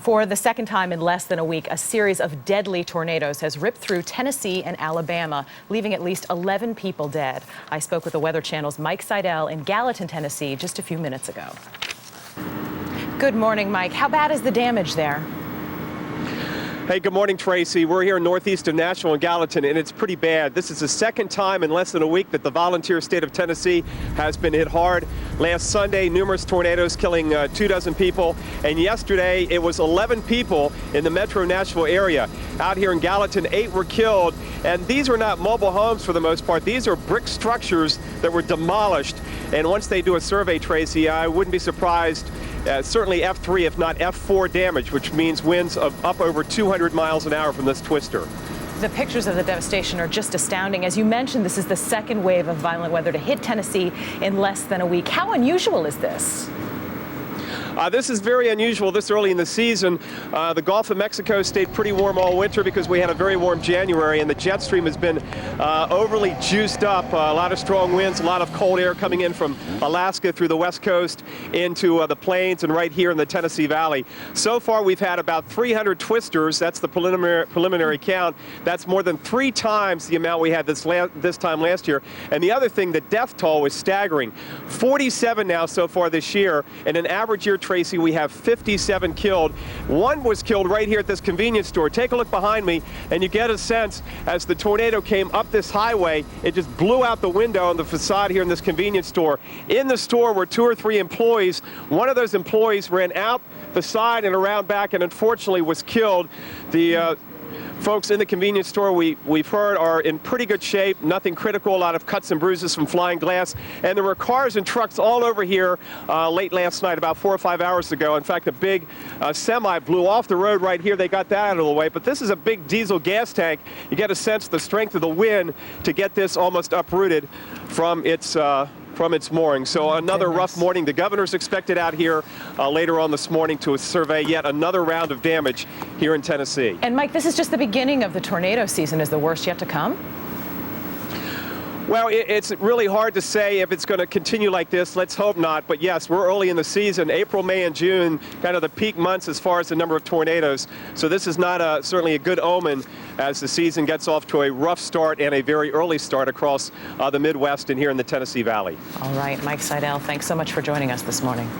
For the second time in less than a week, a series of deadly tornadoes has ripped through Tennessee and Alabama, leaving at least 11 people dead. I spoke with the Weather Channel's Mike Seidel in Gallatin, Tennessee, just a few minutes ago. Good morning, Mike. How bad is the damage there? Hey, good morning, Tracy. We're here in northeast of Nashville in Gallatin, and it's pretty bad. This is the second time in less than a week that the volunteer state of Tennessee has been hit hard. Last Sunday, numerous tornadoes killing 24 people, and yesterday it was 11 people in the metro Nashville area. Out here in Gallatin, 8 were killed, and these were not mobile homes for the most part. These are brick structures that were demolished, and once they do a survey, Tracy, I wouldn't be surprised. Certainly F3, if not F4 damage, which means winds of up over 200 miles an hour from this twister. The pictures of the devastation are just astounding. As you mentioned, this is the second wave of violent weather to hit Tennessee in less than a week. How unusual is this? This is very unusual this early in the season. The Gulf of Mexico stayed pretty warm all winter because we had a very warm January, and the jet stream has been overly juiced up. A lot of strong winds, a lot of cold air coming in from Alaska through the west coast into the plains and right here in the Tennessee Valley. So far, we've had about 300 twisters. That's the preliminary count. That's more than 3 times the amount we had this time last year. And the other thing, the death toll was staggering. 47 now so far this year, and an average year, Tracy, we have 57 killed. One was killed right here at this convenience store. Take a look behind me, and you get a sense as the tornado came up this highway, it just blew out the window on the facade here in this convenience store. In the store were 2 or 3 employees. One of those employees ran out the side and around back and unfortunately was killed. The folks in the convenience store, we've heard, are in pretty good shape, nothing critical, a lot of cuts and bruises from flying glass. And there were cars and trucks all over here late last night, about 4 or 5 hours ago. In fact, a big semi blew off the road right here. They got that out of the way. But this is a big diesel gas tank. You get a sense of the strength of the wind to get this almost uprooted from its mooring. So another rough morning. The governor's expected out here later on this morning to survey yet another round of damage here in Tennessee. And Mike, this is just the beginning of the tornado season. Is the worst yet to come? Well, it's really hard to say if it's going to continue like this. Let's hope not. But yes, we're early in the season. April, May, and June, kind of the peak months as far as the number of tornadoes. So this is not certainly a good omen as the season gets off to a rough start and a very early start across the Midwest and here in the Tennessee Valley. All right, Mike Seidel, thanks so much for joining us this morning.